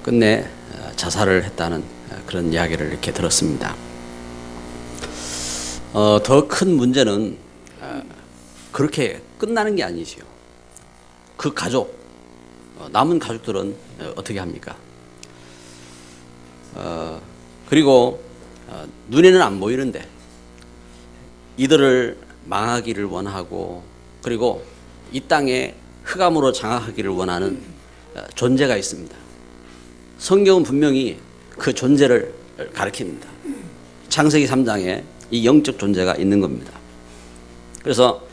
끝내 자살을 했다는 그런 이야기를 이렇게 들었습니다. 더 큰 문제는 그렇게 끝나는 게 아니지요. 그 가족, 남은 가족들은 어떻게 합니까? 그리고 눈에는 안 보이는데 이들을 망하기를 원하고, 그리고 이 땅에 흑암으로 장악하기를 원하는 존재가 있습니다. 성경은 분명히 그 존재를 가리킵니다. 창세기 3장에 이 영적 존재가 있는 겁니다. 그래서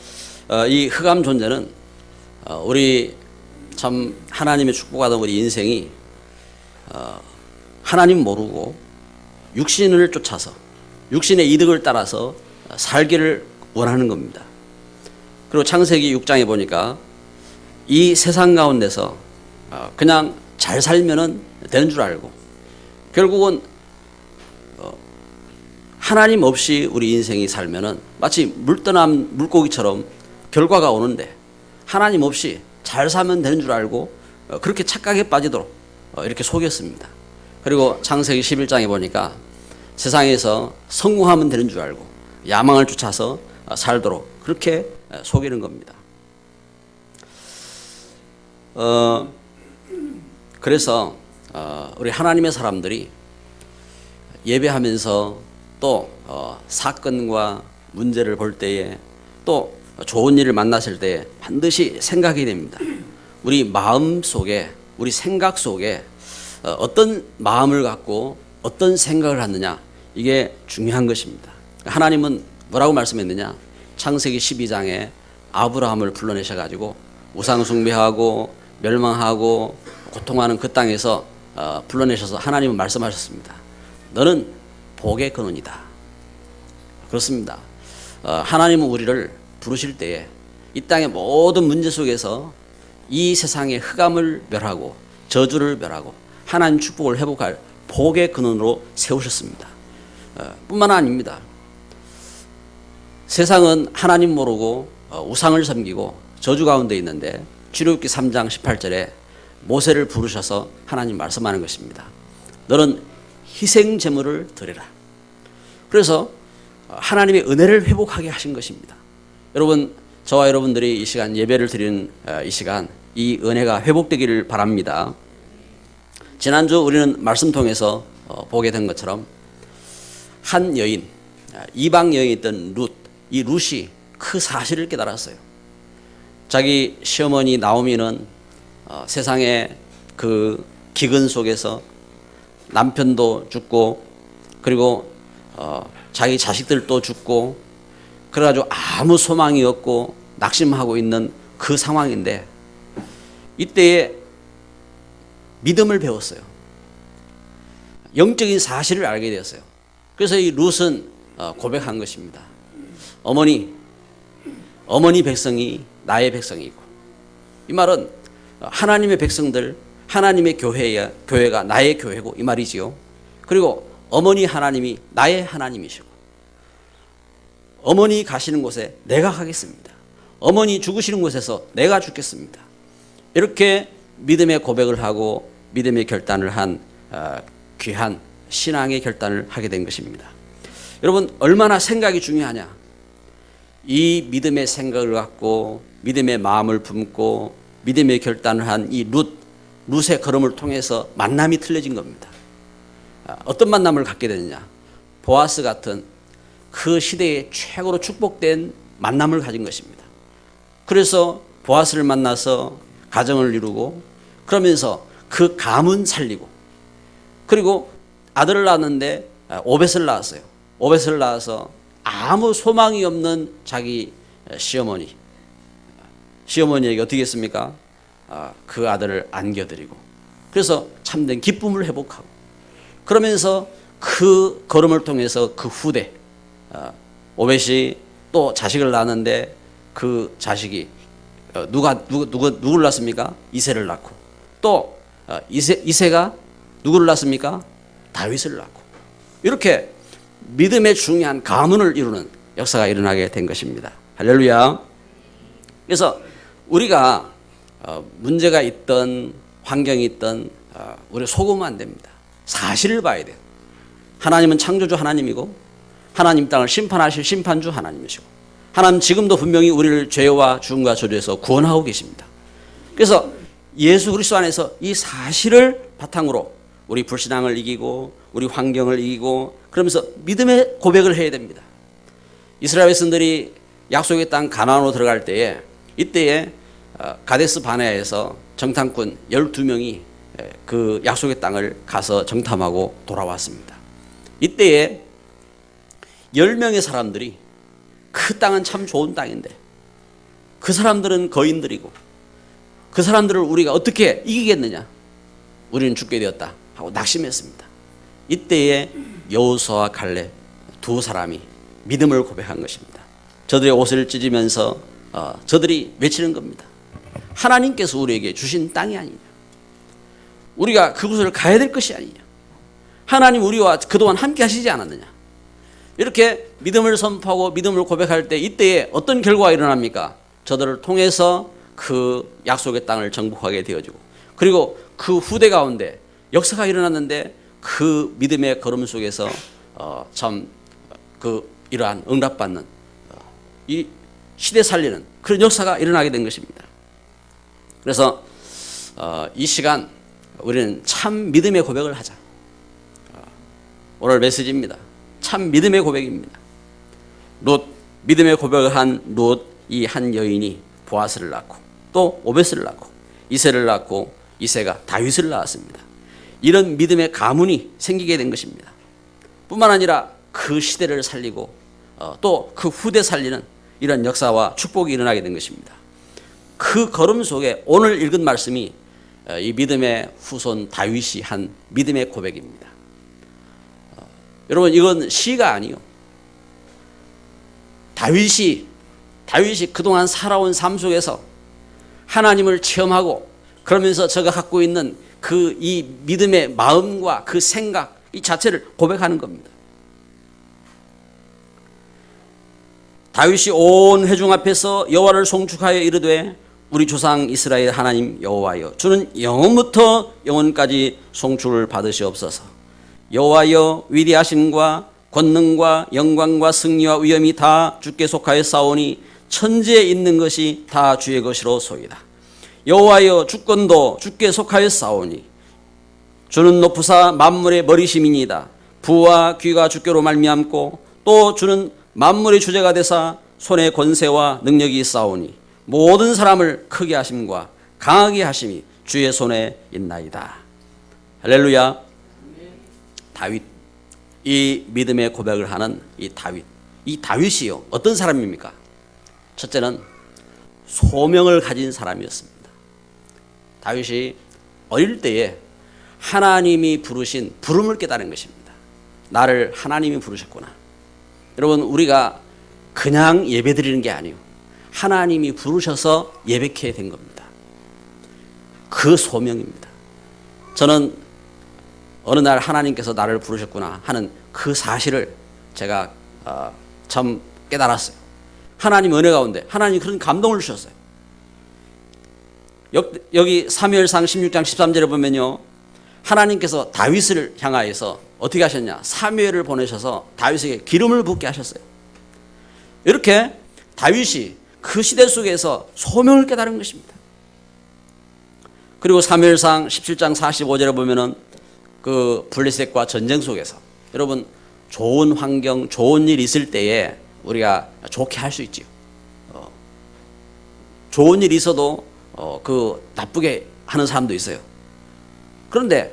이 흑암 존재는 우리 참 하나님의 축복받은 우리 인생이 하나님 모르고 육신을 쫓아서 육신의 이득을 따라서 살기를 원하는 겁니다. 그리고 창세기 6장에 보니까 이 세상 가운데서 그냥 잘 살면은 되는 줄 알고, 결국은 하나님 없이 우리 인생이 살면은 마치 물떠난 물고기처럼 결과가 오는데, 하나님 없이 잘 살면 되는 줄 알고 그렇게 착각에 빠지도록 이렇게 속였습니다. 그리고 창세기 11장에 보니까 세상에서 성공하면 되는 줄 알고 야망을 쫓아서 살도록 그렇게 속이는 겁니다. 그래서 우리 하나님의 사람들이 예배하면서 또 사건과 문제를 볼 때에, 또 좋은 일을 만났을 때에 반드시 생각해야 됩니다. 우리 마음 속에, 우리 생각 속에 어떤 마음을 갖고 어떤 생각을 하느냐, 이게 중요한 것입니다. 하나님은 뭐라고 말씀했느냐? 창세기 12장에 아브라함을 불러내셔가지고 우상 숭배하고 멸망하고 고통하는 그 땅에서 불러내셔서 하나님은 말씀하셨습니다. 너는 복의 근원이다. 그렇습니다. 하나님은 우리를 부르실 때에 이 땅의 모든 문제 속에서 이 세상의 흑암을 멸하고 저주를 멸하고 하나님 축복을 회복할 복의 근원으로 세우셨습니다. 뿐만 아닙니다. 세상은 하나님 모르고 우상을 섬기고 저주 가운데 있는데, 출애굽기 3장 18절에 모세를 부르셔서 하나님 말씀하는 것입니다. 너는 희생 제물을 드려라. 그래서 하나님의 은혜를 회복하게 하신 것입니다. 여러분, 저와 여러분들이 이 시간 예배를 드리는 이 시간, 이 은혜가 회복되기를 바랍니다. 지난주 우리는 말씀 통해서 보게 된 것처럼 한 여인, 이방 여인이었던 룻, 이 룻이 그 사실을 깨달았어요. 자기 시어머니 나오미는 세상의 그 기근 속에서 남편도 죽고, 그리고 자기 자식들도 죽고, 그래가지고 아무 소망이 없고 낙심하고 있는 그 상황인데, 이때에 믿음을 배웠어요. 영적인 사실을 알게 되었어요. 그래서 이 룻은 고백한 것입니다. 어머니 백성이 나의 백성이고, 이 말은 하나님의 백성들, 하나님의 교회가 나의 교회고 이 말이지요. 그리고 어머니 하나님이 나의 하나님이시고, 어머니 가시는 곳에 내가 가겠습니다. 어머니 죽으시는 곳에서 내가 죽겠습니다. 이렇게 믿음의 고백을 하고 믿음의 결단을 한 귀한 신앙의 결단을 하게 된 것입니다. 여러분, 얼마나 생각이 중요하냐? 이 믿음의 생각을 갖고 믿음의 마음을 품고 믿음의 결단을 한 이 룻의 걸음을 통해서 만남이 틀려진 겁니다. 어떤 만남을 갖게 되느냐? 보아스 같은 그 시대의 최고로 축복된 만남을 가진 것입니다. 그래서 보아스를 만나서 가정을 이루고, 그러면서 그 가문 살리고, 그리고 아들을 낳았는데 오벳을 낳았어요. 오벳을 낳아서 아무 소망이 없는 자기 시어머니에게 어떻게 했습니까? 그 아들을 안겨드리고, 그래서 참된 기쁨을 회복하고, 그러면서 그 걸음을 통해서 그 후대, 오벳이 또 자식을 낳았는데 그 자식이 누구를 낳습니까? 이새를 낳고, 또 이새가 누구를 낳습니까? 다윗을 낳고, 이렇게 믿음의 중요한 가문을 이루는 역사가 일어나게 된 것입니다. 할렐루야. 그래서 우리가 문제가 있던, 환경이 있던, 우리 속으면 안 됩니다. 사실을 봐야 돼요. 하나님은 창조주 하나님이고 하나님 땅을 심판하실 심판주 하나님이시고 하나님 지금도 분명히 우리를 죄와 죽음과 저주에서 구원하고 계십니다. 그래서 예수 그리스도 안에서 이 사실을 바탕으로 우리 불신앙을 이기고 우리 환경을 이기고 그러면서 믿음의 고백을 해야 됩니다. 이스라엘 백성들이 약속의 땅 가나안으로 들어갈 때에 이때에 가데스 바네아에서 정탐꾼 12명이 그 약속의 땅을 가서 정탐하고 돌아왔습니다. 이때에 10명의 사람들이 그 땅은 참 좋은 땅인데 그 사람들은 거인들이고 그 사람들을 우리가 어떻게 이기겠느냐, 우리는 죽게 되었다 하고 낙심했습니다. 이때에 여호수아와 갈렙 두 사람이 믿음을 고백한 것입니다. 저들의 옷을 찢으면서 저들이 외치는 겁니다. 하나님께서 우리에게 주신 땅이 아니냐, 우리가 그곳을 가야 될 것이 아니냐, 하나님 우리와 그동안 함께 하시지 않았느냐. 이렇게 믿음을 선포하고 믿음을 고백할 때 이때에 어떤 결과가 일어납니까? 저들을 통해서 그 약속의 땅을 정복하게 되어지고 그리고 그 후대 가운데 역사가 일어났는데 그 믿음의 걸음 속에서 참 그 이러한 응답받는 이 시대 살리는 그런 역사가 일어나게 된 것입니다. 그래서 이 시간 우리는 참 믿음의 고백을 하자. 오늘 메시지입니다. 참 믿음의 고백입니다. 롯, 믿음의 고백을 한 롯, 이 한 여인이 보아스를 낳고 또 오벳을 낳고 이새를 낳고 이새가 다윗을 낳았습니다. 이런 믿음의 가문이 생기게 된 것입니다. 뿐만 아니라 그 시대를 살리고 또 그 후대 살리는 이런 역사와 축복이 일어나게 된 것입니다. 그 걸음 속에 오늘 읽은 말씀이 이 믿음의 후손 다윗이 한 믿음의 고백입니다. 여러분, 이건 시가 아니요. 다윗이 그동안 살아온 삶 속에서 하나님을 체험하고 그러면서 저가 갖고 있는 그 이 믿음의 마음과 그 생각 이 자체를 고백하는 겁니다. 다윗이 온 회중 앞에서 여호와를 송축하여 이르되 우리 조상 이스라엘 하나님 여호와여, 주는 영원부터 영원까지 송축을 받으시옵소서. 여호와여, 위대하심과 권능과 영광과 승리와 위엄이 다 주께 속하여 싸우니 천지에 있는 것이 다 주의 것이로 소이다. 여호와여, 주권도 주께 속하여 싸우니 주는 높으사 만물의 머리심이니이다. 부와 귀가 주께로 말미암고 또 주는 만물의 주제가 되사 손의 권세와 능력이 싸우니 모든 사람을 크게 하심과 강하게 하심이 주의 손에 있나이다. 할렐루야. 다윗, 이 믿음의 고백을 하는 이 다윗이요, 어떤 사람입니까? 첫째는 소명을 가진 사람이었습니다. 다윗이 어릴 때에 하나님이 부르신 부름을 깨달은 것입니다. 나를 하나님이 부르셨구나. 여러분, 우리가 그냥 예배 드리는 게 아니에요. 하나님이 부르셔서 예배케 된 겁니다. 그 소명입니다. 저는 어느 날 하나님께서 나를 부르셨구나 하는 그 사실을 제가 참 깨달았어요. 하나님 은혜 가운데 하나님 그런 감동을 주셨어요. 여기 사무엘상 16장 13절에 보면요, 하나님께서 다윗을 향하여서 어떻게 하셨냐, 사무엘을 보내셔서 다윗에게 기름을 붓게 하셨어요. 이렇게 다윗이 그 시대 속에서 소명을 깨달은 것입니다. 그리고 사무엘상 17장 45절에 보면은 그 블레셋과 전쟁 속에서 여러분, 좋은 환경, 좋은 일 있을 때에 우리가 좋게 할 수 있지요. 좋은 일이 있어도 그 나쁘게 하는 사람도 있어요. 그런데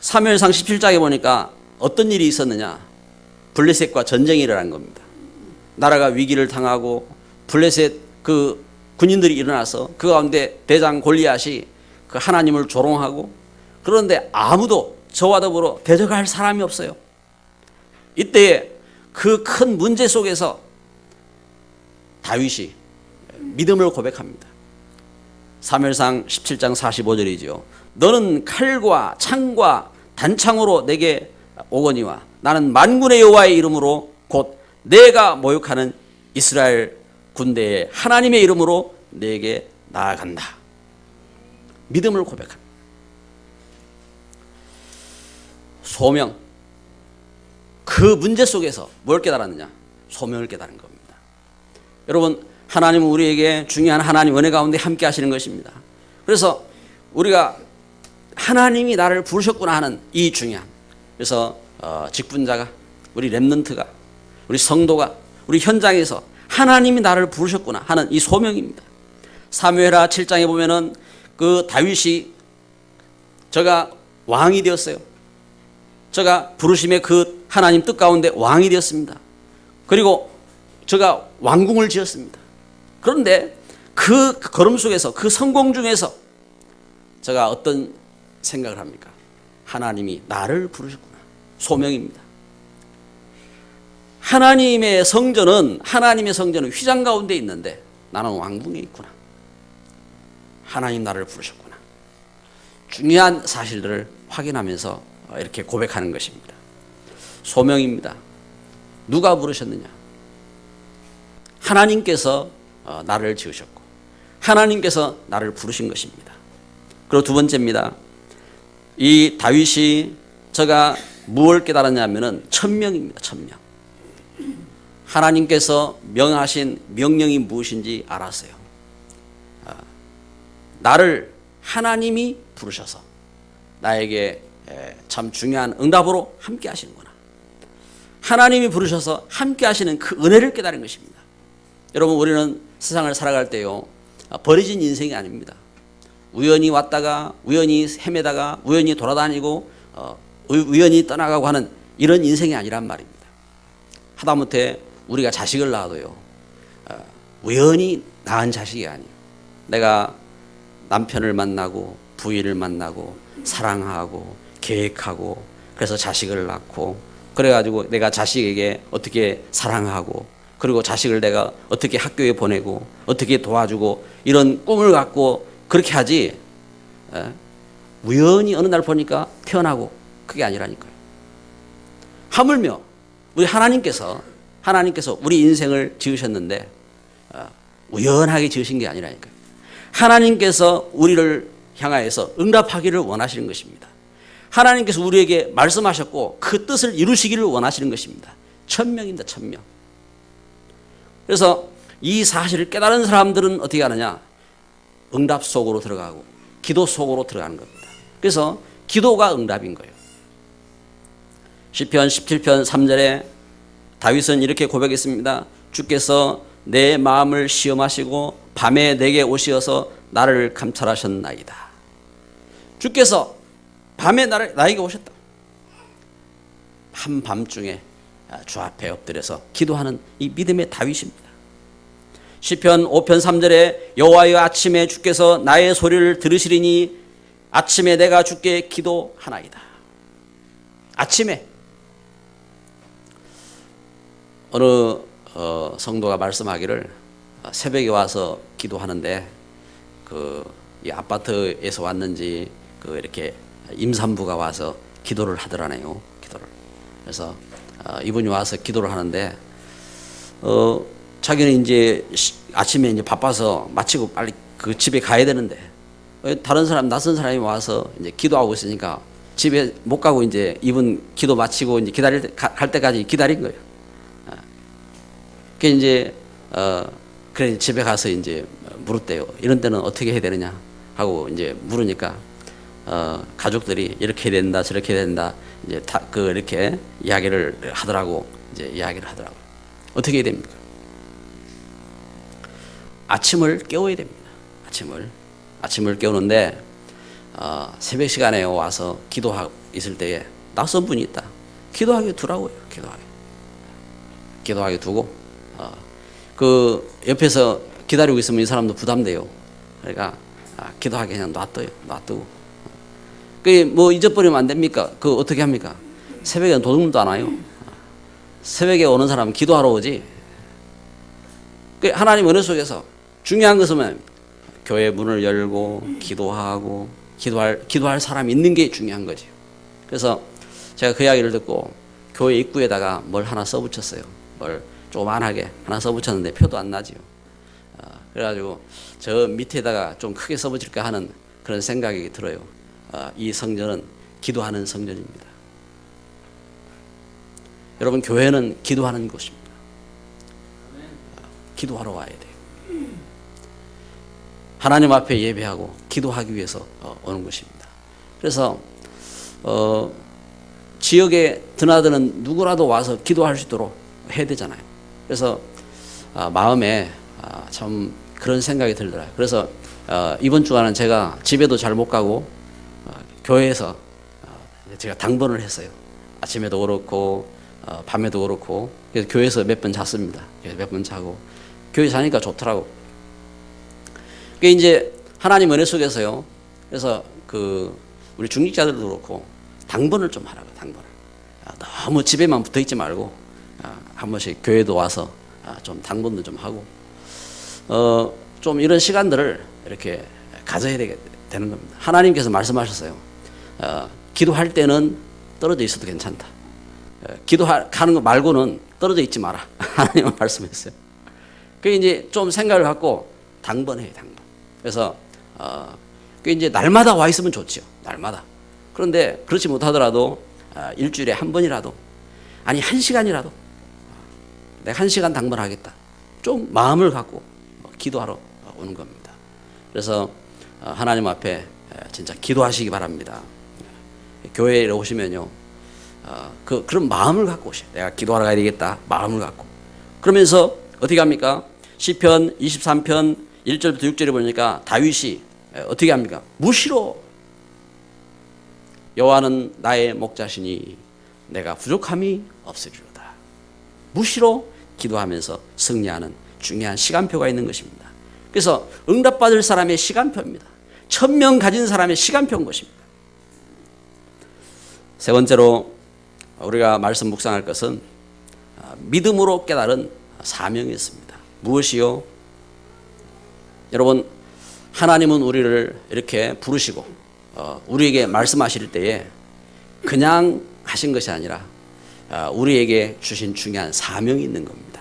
사무엘상 17장에 보니까 어떤 일이 있었느냐, 블레셋과 전쟁이 일어난 겁니다. 나라가 위기를 당하고 블레셋 그 군인들이 일어나서 그 가운데 대장 골리앗이 그 하나님을 조롱하고, 그런데 아무도 저와 더불어 대적할 사람이 없어요. 이때에 그 큰 문제 속에서 다윗이 믿음을 고백합니다. 사무엘상 17장 45절이지요. 너는 칼과 창과 단창으로 내게 오거니와 나는 만군의 여호와의 이름으로 곧 내가 모욕하는 이스라엘 군대의 하나님의 이름으로 내게 나아간다. 믿음을 고백합니다. 소명. 그 문제 속에서 뭘 깨달았느냐? 소명을 깨달은 겁니다. 여러분, 하나님은 우리에게 중요한 하나님 은혜 가운데 함께 하시는 것입니다. 그래서 우리가 하나님이 나를 부르셨구나 하는 이 중요함. 그래서 직분자가, 우리 렘넌트가, 우리 성도가, 우리 현장에서 하나님이 나를 부르셨구나 하는 이 소명입니다. 사무엘하 7장에 보면은 그 다윗이 저가 왕이 되었어요. 저가 부르심의 그 하나님 뜻 가운데 왕이 되었습니다. 그리고 저가 왕궁을 지었습니다. 그런데 그 걸음 속에서, 그 성공 중에서 저가 어떤 생각을 합니까? 하나님이 나를 부르셨구나. 소명입니다. 하나님의 성전은 휘장 가운데 있는데 나는 왕궁에 있구나. 하나님 나를 부르셨구나. 중요한 사실들을 확인하면서 이렇게 고백하는 것입니다. 소명입니다. 누가 부르셨느냐? 하나님께서 나를 지으셨고 하나님께서 나를 부르신 것입니다. 그리고 두 번째입니다. 이 다윗이 저가 무엇을 깨달았냐면은 천명입니다. 천명. 하나님께서 명하신 명령이 무엇인지 알았어요. 나를 하나님이 부르셔서 나에게 참 중요한 응답으로 함께 하시는구나. 하나님이 부르셔서 함께 하시는 그 은혜를 깨달은 것입니다. 여러분, 우리는 세상을 살아갈 때요, 버려진 인생이 아닙니다. 우연히 왔다가 우연히 헤매다가 우연히 돌아다니고 우연히 떠나가고 하는 이런 인생이 아니란 말입니다. 하다못해 우리가 자식을 낳아도요, 우연히 낳은 자식이 아니에요. 내가 남편을 만나고 부인을 만나고 사랑하고 계획하고 그래서 자식을 낳고 그래가지고 내가 자식에게 어떻게 사랑하고 그리고 자식을 내가 어떻게 학교에 보내고 어떻게 도와주고 이런 꿈을 갖고 그렇게 하지, 우연히 어느 날 보니까 태어나고 그게 아니라니까요. 하물며 우리 하나님께서 우리 인생을 지으셨는데 우연하게 지으신 게 아니라니까요. 하나님께서 우리를 향하여서 응답하기를 원하시는 것입니다. 하나님께서 우리에게 말씀하셨고 그 뜻을 이루시기를 원하시는 것입니다. 천명입니다. 천명. 그래서 이 사실을 깨달은 사람들은 어떻게 하느냐? 응답 속으로 들어가고 기도 속으로 들어가는 겁니다. 그래서 기도가 응답인 거예요. 시편 17편 3절에 다윗은 이렇게 고백했습니다. 주께서 내 마음을 시험하시고 밤에 내게 오시어서 나를 감찰하셨나이다. 주께서 밤에 나에게 오셨다. 한밤중에 주 앞에 엎드려서 기도하는 이 믿음의 다윗입니다. 시편 5편 3절에 여호와여 아침에 주께서 나의 소리를 들으시리니 아침에 내가 주께 기도하나이다. 아침에 어느 성도가 말씀하기를 새벽에 와서 기도하는데 이 아파트에서 왔는지 이렇게 임산부가 와서 기도를 하더라네요. 기도를. 그래서 이분이 와서 기도를 하는데 자기는 이제 아침에 이제 바빠서 마치고 빨리 그 집에 가야 되는데 다른 사람 낯선 사람이 와서 이제 기도하고 있으니까 집에 못 가고 이제 이분 기도 마치고 이제 갈 때까지 기다린 거예요. 그 이제 그래 집에 가서 이제 물었대요. 이런 때는 어떻게 해야 되느냐 하고 이제 물으니까 가족들이 이렇게 해야 된다 저렇게 해야 된다 이제 이렇게 이야기를 하더라고. 어떻게 해야 됩니까? 아침을 깨워야 됩니다. 아침을 깨우는데 새벽 시간에 와서 기도하고 있을 때에 낯선 분이 있다. 기도하게 두라고요. 기도하게 두고 그 옆에서 기다리고 있으면 이 사람도 부담돼요. 그러니까 기도하게 그냥 놔두고 뭐 잊어버리면 안 됩니까? 어떻게 합니까? 새벽에는 도둑놈도 안 와요. 새벽에 오는 사람은 기도하러 오지. 하나님 은혜 속에서 중요한 것은 교회 문을 열고 기도하고 기도할 사람이 있는 게 중요한 거죠. 그래서 제가 그 이야기를 듣고 교회 입구에다가 뭘 하나 써붙였어요. 뭘 조그만하게 하나 써붙였는데 표도 안 나지요. 그래가지고 저 밑에다가 좀 크게 써붙일까 하는 그런 생각이 들어요. 이 성전은 기도하는 성전입니다. 여러분, 교회는 기도하는 곳입니다. 기도하러 와야 돼요. 하나님 앞에 예배하고 기도하기 위해서 오는 것입니다. 그래서 지역에 드나드는 누구라도 와서 기도할 수 있도록 해야 되잖아요. 그래서 마음에 참 그런 생각이 들더라고요. 그래서 이번 주간은 제가 집에도 잘 못 가고 교회에서 제가 당번을 했어요. 아침에도 그렇고 밤에도 그렇고. 그래서 교회에서 몇 번 잤습니다. 몇 번 자고 교회 자니까 좋더라고. 그게 이제 하나님 은혜 속에서요. 그래서 우리 중직자들도 그렇고 당번을 좀 하라고. 당번을 너무 집에만 붙어 있지 말고 한 번씩 교회도 와서 좀 당번도 좀 하고 좀 이런 시간들을 이렇게 가져야 되는 겁니다. 하나님께서 말씀하셨어요. 기도할 때는 떨어져 있어도 괜찮다. 기도하는 거 말고는 떨어져 있지 마라. 하나님은 말씀했어요. 그게 이제 좀 생각을 갖고 당번해요, 당번. 그래서 그게 이제 날마다 와 있으면 좋지요. 날마다. 그런데 그렇지 못하더라도 일주일에 한 번이라도, 아니 1시간이라도 내가 1시간 당번하겠다. 좀 마음을 갖고 기도하러 오는 겁니다. 그래서 하나님 앞에 진짜 기도하시기 바랍니다. 교회에 오시면요, 그런 마음을 갖고 오셔요. 내가 기도하러 가야 되겠다. 마음을 갖고. 그러면서 어떻게 합니까? 시편 23편 1절부터 6절에 보니까 다윗이 어떻게 합니까? 무시로 여호와는 나의 목자시니 내가 부족함이 없으리로다. 무시로 기도하면서 승리하는 중요한 시간표가 있는 것입니다. 그래서 응답받을 사람의 시간표입니다. 1000명 가진 사람의 시간표인 것입니다. 세 번째로 우리가 말씀 묵상할 것은 믿음으로 깨달은 사명이 있습니다. 무엇이요? 여러분, 하나님은 우리를 이렇게 부르시고 우리에게 말씀하실 때에 그냥 하신 것이 아니라 우리에게 주신 중요한 사명이 있는 겁니다.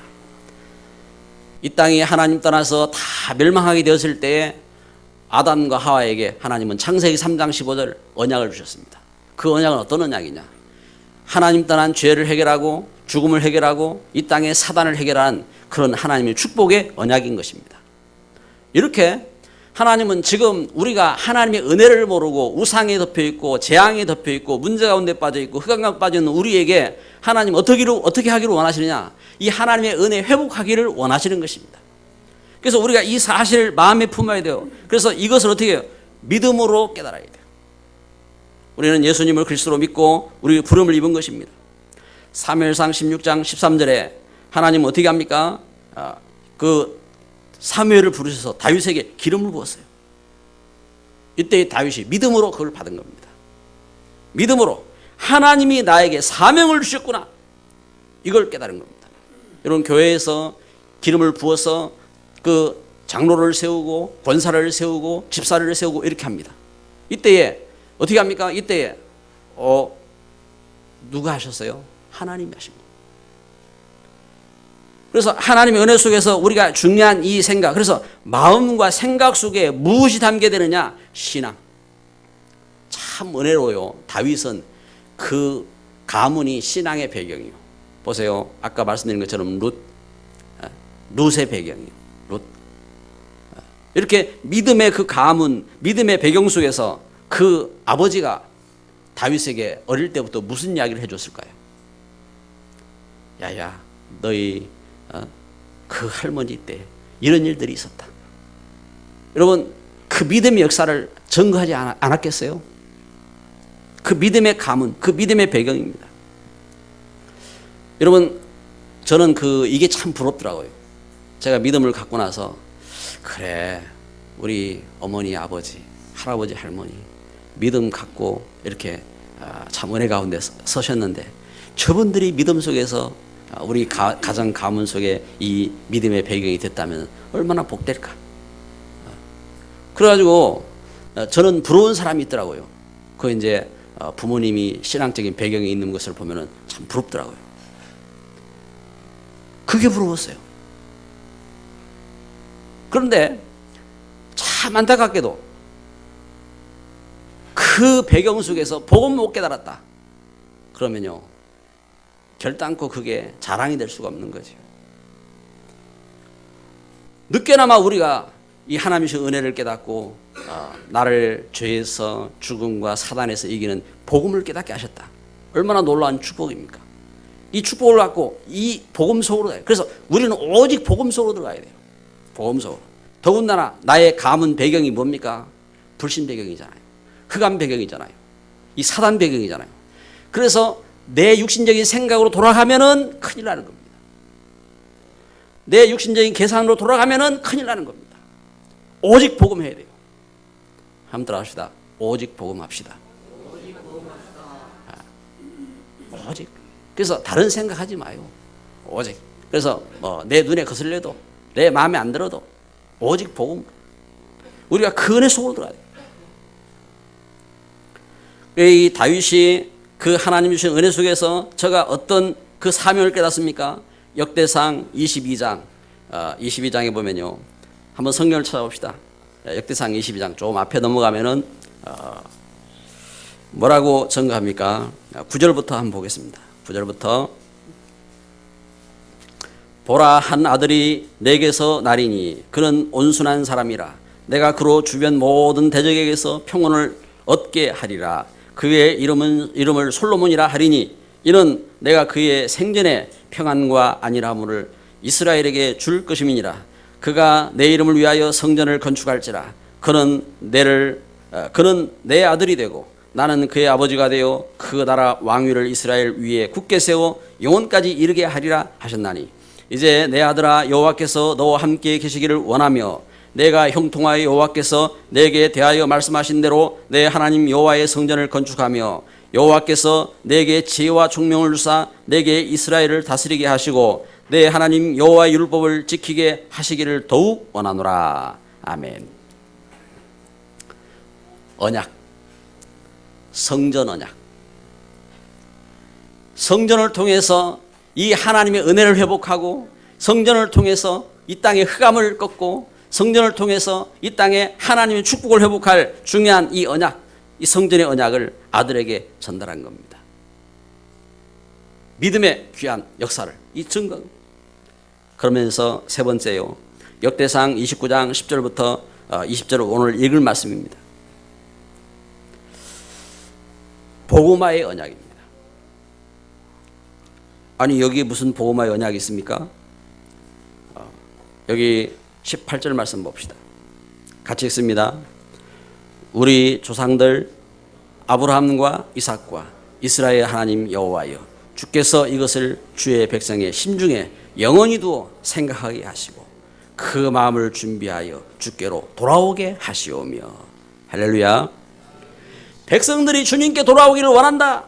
이 땅이 하나님 떠나서 다 멸망하게 되었을 때에 아담과 하와에게 하나님은 창세기 3장 15절 언약을 주셨습니다. 그 언약은 어떤 언약이냐? 하나님 떠난 죄를 해결하고 죽음을 해결하고 이 땅의 사단을 해결한 그런 하나님의 축복의 언약인 것입니다. 이렇게 하나님은 지금 우리가 하나님의 은혜를 모르고 우상에 덮여있고 재앙에 덮여있고 문제 가운데 빠져있고 흑암 가운데 빠져있는 우리에게 하나님 어떻게 하기를 원하시느냐? 이 하나님의 은혜 회복하기를 원하시는 것입니다. 그래서 우리가 이 사실을 마음에 품어야 돼요. 그래서 이것을 어떻게 해요? 믿음으로 깨달아야 돼요. 우리는 예수님을 그리스도로 믿고 우리 부름을 입은 것입니다. 사무엘상 16장 13절에 하나님은 어떻게 합니까? 그 사무엘을 부르셔서 다윗에게 기름을 부었어요. 이때 다윗이 믿음으로 그걸 받은 겁니다. 믿음으로 하나님이 나에게 사명을 주셨구나, 이걸 깨달은 겁니다. 여러분, 교회에서 기름을 부어서 그 장로를 세우고 권사를 세우고 집사를 세우고 이렇게 합니다. 이때에 어떻게 합니까? 이때에 누가 하셨어요? 하나님이 하신 겁니다. 그래서 하나님의 은혜 속에서 우리가 중요한 이 생각, 그래서 마음과 생각 속에 무엇이 담게 되느냐? 신앙. 참 은혜로워요. 다윗은 그 가문이 신앙의 배경이요. 보세요. 아까 말씀드린 것처럼 룻의 배경이요. 룻. 이렇게 믿음의 그 가문, 믿음의 배경 속에서 그 아버지가 다윗에게 어릴 때부터 무슨 이야기를 해줬을까요? 야야, 너희 그 할머니 때 이런 일들이 있었다. 여러분, 그 믿음의 역사를 증거하지 않았겠어요? 그 믿음의 가문, 그 믿음의 배경입니다. 여러분, 저는 이게 참 부럽더라고요. 제가 믿음을 갖고 나서, 그래, 우리 어머니, 아버지, 할아버지, 할머니 믿음 갖고 이렇게 참 은혜 가운데 서셨는데, 저분들이 믿음 속에서 우리 가정 가문 속에 이 믿음의 배경이 됐다면 얼마나 복될까. 그래가지고 저는 부러운 사람이 있더라고요. 그 이제 부모님이 신앙적인 배경이 있는 것을 보면은 참 부럽더라고요. 그게 부러웠어요. 그런데 참 안타깝게도 그 배경 속에서 복음 못 깨달았다 그러면요, 결단코 그게 자랑이 될 수가 없는 거죠. 늦게나마 우리가 이 하나님의 은혜를 깨닫고 나를 죄에서 죽음과 사단에서 이기는 복음을 깨닫게 하셨다. 얼마나 놀라운 축복입니까? 이 축복을 갖고 이 복음 속으로 가요. 그래서 우리는 오직 복음 속으로 들어가야 돼요. 복음 속으로. 더군다나 나의 가문 배경이 뭡니까? 불신 배경이잖아요. 흑암 배경이잖아요. 이 사단 배경이잖아요. 그래서 내 육신적인 생각으로 돌아가면은 큰일 나는 겁니다. 내 육신적인 계산으로 돌아가면은 큰일 나는 겁니다. 오직 복음해야 돼요. 한번 들어갑시다. 오직 복음합시다. 오직. 그래서 다른 생각하지 마요. 오직. 그래서 내 눈에 거슬려도 내 마음에 안 들어도 오직 복음. 우리가 그 은혜 속으로 들어가야 돼요. 이 다윗이 그 하나님 주신 은혜 속에서 저가 어떤 그 사명을 깨닫습니까? 역대상 22장에 보면요. 한번 성경을 찾아봅시다. 역대상 22장 조금 앞에 넘어가면은 뭐라고 증거합니까? 9절부터 한번 보겠습니다. 9절부터 보라, 한 아들이 내게서 나리니 그는 온순한 사람이라. 내가 그로 주변 모든 대적에게서 평온을 얻게 하리라. 그의 이름을 솔로몬이라 하리니 이는 내가 그의 생전에 평안과 안일함을 이스라엘에게 줄 것임이니라. 그가 내 이름을 위하여 성전을 건축할지라. 그는 내 아들이 되고 나는 그의 아버지가 되어 그 나라 왕위를 이스라엘 위에 굳게 세워 영원까지 이르게 하리라 하셨나니 이제 내 아들아, 여호와께서 너와 함께 계시기를 원하며 내가 형통하여 여호와께서 내게 대하여 말씀하신 대로 내 하나님 여호와의 성전을 건축하며 여호와께서 내게 지혜와 총명을 주사 내게 이스라엘을 다스리게 하시고 내 하나님 여호와의 율법을 지키게 하시기를 더욱 원하노라. 아멘. 언약, 성전 언약. 성전을 통해서 이 하나님의 은혜를 회복하고 성전을 통해서 이 땅의 흑암을 꺾고 성전을 통해서 이 땅에 하나님의 축복을 회복할 중요한 이 언약, 이 성전의 언약을 아들에게 전달한 겁니다. 믿음의 귀한 역사를 이 증거. 그러면서 세 번째요. 역대상 29장 10절부터 20절을 오늘 읽을 말씀입니다. 복음화의 언약입니다. 아니 여기 무슨 복음화의 언약이 있습니까? 여기 18절 말씀 봅시다. 같이 읽습니다. 우리 조상들 아브라함과 이삭과 이스라엘 하나님 여호와여, 주께서 이것을 주의 백성의 심중에 영원히 두어 생각하게 하시고 그 마음을 준비하여 주께로 돌아오게 하시오며. 할렐루야. 백성들이 주님께 돌아오기를 원한다.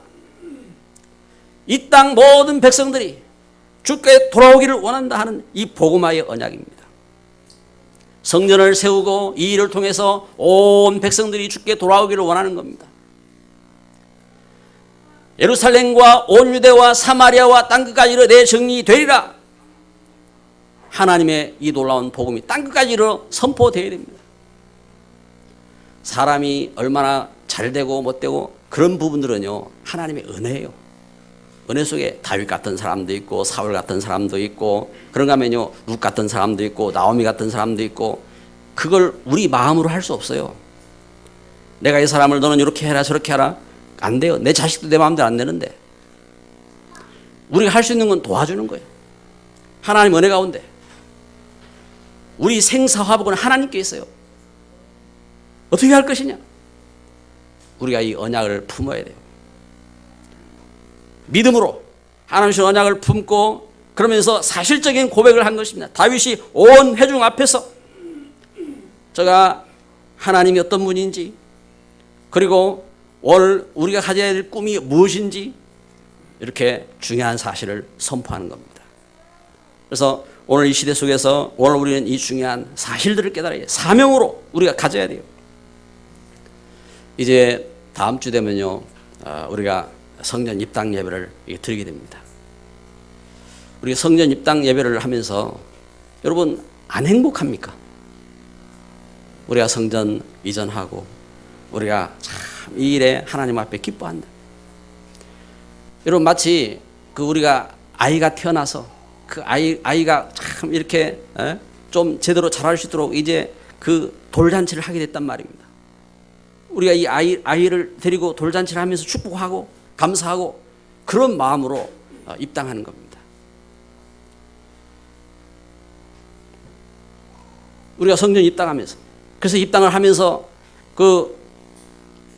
이 땅 모든 백성들이 주께 돌아오기를 원한다 하는 이 복음화의 언약입니다. 성전을 세우고 이 일을 통해서 온 백성들이 주께 돌아오기를 원하는 겁니다. 예루살렘과 온 유대와 사마리아와 땅끝까지 이르러 내 정리되리라. 하나님의 이 놀라운 복음이 땅끝까지 이르러 선포되어야 됩니다. 사람이 얼마나 잘되고 못되고 그런 부분들은요, 하나님의 은혜예요. 은혜 속에 다윗 같은 사람도 있고 사울 같은 사람도 있고 그런가 하면요, 룻 같은 사람도 있고 나오미 같은 사람도 있고, 그걸 우리 마음으로 할 수 없어요. 내가 이 사람을 너는 이렇게 해라 저렇게 하라, 안 돼요. 내 자식도 내 마음대로 안 되는데 우리가 할 수 있는 건 도와주는 거예요. 하나님 은혜 가운데 우리 생사화복은 하나님께 있어요. 어떻게 할 것이냐? 우리가 이 언약을 품어야 돼요. 믿음으로 하나님의 언약을 품고 그러면서 사실적인 고백을 한 것입니다. 다윗이 온 회중 앞에서 제가 하나님이 어떤 분인지, 그리고 오늘 우리가 가져야 될 꿈이 무엇인지 이렇게 중요한 사실을 선포하는 겁니다. 그래서 오늘 이 시대 속에서 오늘 우리는 이 중요한 사실들을 깨달아야 해요. 사명으로 우리가 가져야 돼요. 이제 다음 주 되면요, 우리가 성전 입당 예배를 드리게 됩니다. 우리 성전 입당 예배를 하면서 여러분 안 행복합니까? 우리가 성전 이전하고 우리가 참 이 일에 하나님 앞에 기뻐한다. 여러분 마치 그 우리가 아이가 태어나서 그 아이가 참 이렇게 좀 제대로 자랄 수 있도록 이제 그 돌잔치를 하게 됐단 말입니다. 우리가 이 아이를 데리고 돌잔치를 하면서 축복하고 감사하고 그런 마음으로 입당하는 겁니다. 우리가 성전 입당하면서, 그래서 입당을 하면서 그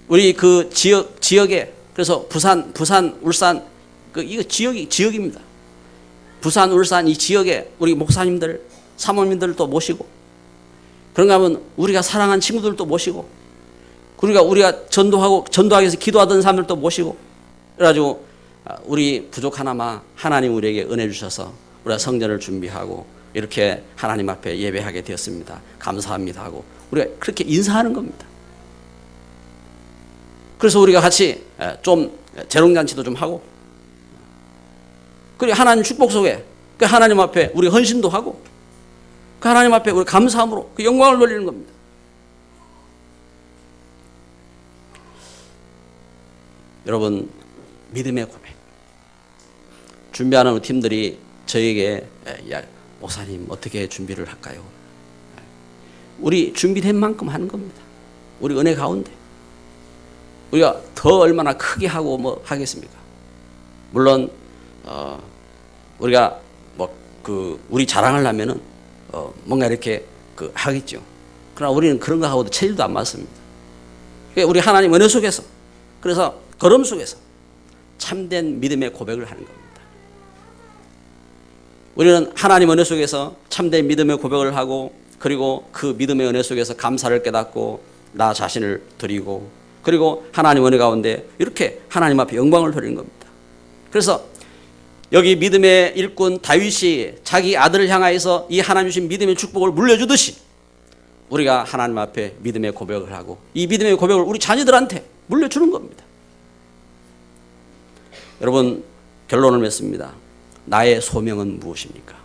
우리 그 지역에, 그래서 부산, 울산, 이거 지역입니다. 부산, 울산 이 지역에 우리 목사님들, 사모님들도 모시고, 그런가 하면 우리가 사랑한 친구들도 모시고, 그러니까 우리가 전도하기 위해서 기도하던 사람들도 모시고, 그래가지고 우리 부족하나마 하나님 우리에게 은혜 주셔서 우리가 성전을 준비하고 이렇게 하나님 앞에 예배하게 되었습니다. 감사합니다 하고 우리가 그렇게 인사하는 겁니다. 그래서 우리가 같이 좀 재롱잔치도 좀 하고, 그리고 하나님 축복 속에 그 하나님 앞에 우리 헌신도 하고, 그 하나님 앞에 우리 감사함으로 그 영광을 돌리는 겁니다. 여러분, 믿음의 고백. 준비하는 팀들이 저에게, 야, 목사님 어떻게 준비를 할까요? 우리 준비된 만큼 하는 겁니다. 우리 은혜 가운데. 우리가 더 얼마나 크게 하고 뭐 하겠습니까? 물론 우리가 우리 자랑을 하면은 뭔가 이렇게 하겠죠. 그러나 우리는 그런 거 하고도 체질도 안 맞습니다. 우리 하나님 은혜 속에서, 그래서 걸음 속에서 참된 믿음의 고백을 하는 겁니다. 우리는 하나님 은혜 속에서 참된 믿음의 고백을 하고, 그리고 그 믿음의 은혜 속에서 감사를 깨닫고 나 자신을 드리고, 그리고 하나님 은혜 가운데 이렇게 하나님 앞에 영광을 돌리는 겁니다. 그래서 여기 믿음의 일꾼 다윗이 자기 아들을 향하여서 이 하나님 주신 믿음의 축복을 물려주듯이 우리가 하나님 앞에 믿음의 고백을 하고 이 믿음의 고백을 우리 자녀들한테 물려주는 겁니다. 여러분, 결론을 맺습니다. 나의 소명은 무엇입니까?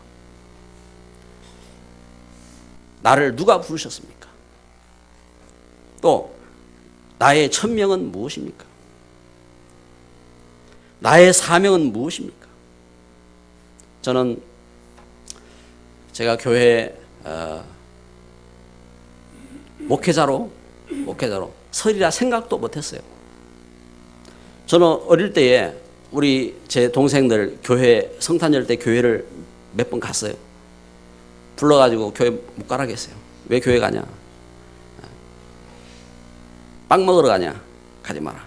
나를 누가 부르셨습니까? 또 나의 천명은 무엇입니까? 나의 사명은 무엇입니까? 저는 제가 교회 목회자로 서리라 생각도 못했어요. 저는 어릴 때에 우리 제 동생들 교회 성탄절 때 교회를 몇 번 갔어요. 불러가지고 교회 못 가라 했어요. 왜 교회 가냐? 빵 먹으러 가냐? 가지 마라.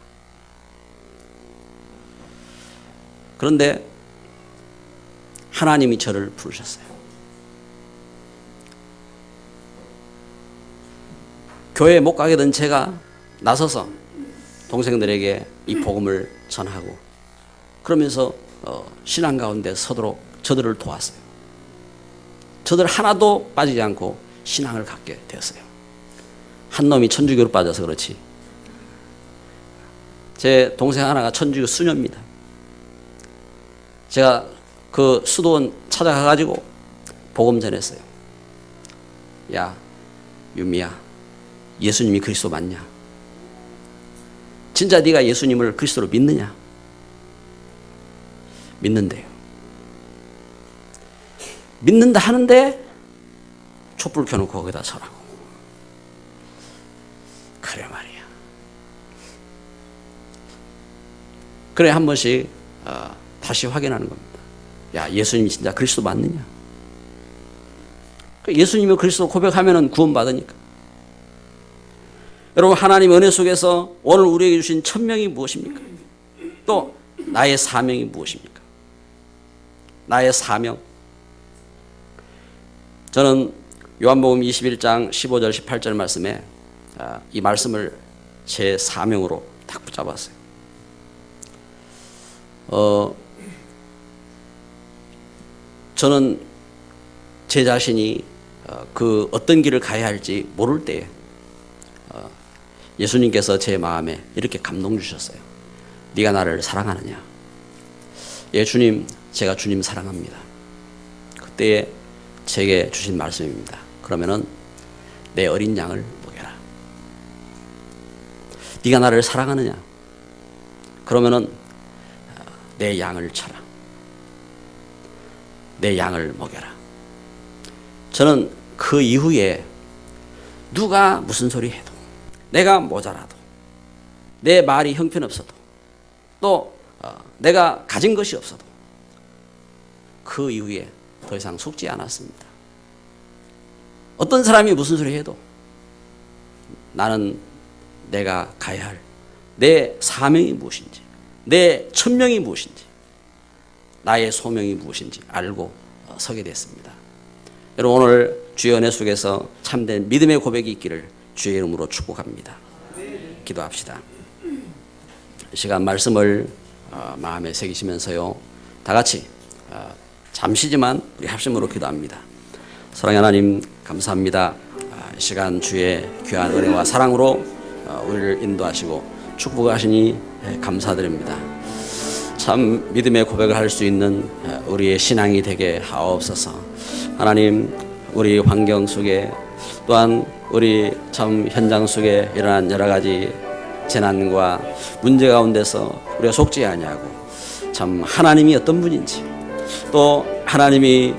그런데 하나님이 저를 부르셨어요. 교회에 못 가게 된 제가 나서서 동생들에게 이 복음을 전하고, 그러면서 신앙 가운데 서도록 저들을 도왔어요. 저들 하나도 빠지지 않고 신앙을 갖게 되었어요. 한 놈이 천주교로 빠져서 그렇지, 제 동생 하나가 천주교 수녀입니다. 제가 그 수도원 찾아가가지고 복음 전했어요. 야, 유미야, 예수님이 그리스도 맞냐? 진짜 네가 예수님을 그리스도로 믿느냐? 믿는데요. 믿는다 하는데 촛불 켜놓고 거기다 서라고. 그래 말이야. 그래 한 번씩 다시 확인하는 겁니다. 야, 예수님이 진짜 그리스도 맞느냐? 예수님이 그리스도 고백하면 구원받으니까. 여러분, 하나님 은혜 속에서 오늘 우리에게 주신 천명이 무엇입니까? 또 나의 사명이 무엇입니까? 나의 사명. 저는 요한복음 21장 15절 18절 말씀에 이 말씀을 제 사명으로 딱 붙잡았어요. 저는 제 자신이 그 어떤 길을 가야 할지 모를 때에 예수님께서 제 마음에 이렇게 감동 주셨어요. 네가 나를 사랑하느냐? 예, 주님, 제가 주님 사랑합니다. 그때에 제게 주신 말씀입니다. 그러면은 내 어린 양을 먹여라. 네가 나를 사랑하느냐? 그러면은 내 양을 쳐라. 내 양을 먹여라. 저는 그 이후에 누가 무슨 소리 해도, 내가 모자라도, 내 말이 형편없어도, 또 내가 가진 것이 없어도 그 이후에 더 이상 속지 않았습니다. 어떤 사람이 무슨 소리 해도 나는 내가 가야 할 내 사명이 무엇인지, 내 천명이 무엇인지, 나의 소명이 무엇인지 알고 서게 됐습니다. 여러분, 오늘 주의 은혜 속에서 참된 믿음의 고백이 있기를 주의 이름으로 축복합니다. 기도합시다. 이 시간 말씀을 마음에 새기시면서요, 다 같이 잠시지만 우리 합심으로 기도합니다. 사랑하는 하나님, 감사합니다. 이 시간 주의 귀한 은혜와 사랑으로 우리를 인도하시고 축복하시니 감사드립니다. 참 믿음의 고백을 할 수 있는 우리의 신앙이 되게 하옵소서. 하나님, 우리 환경 속에 또한 우리 참 현장 속에 일어난 여러 가지 재난과 문제 가운데서 우리가 속지 아니하고 참 하나님이 어떤 분인지, 또 하나님이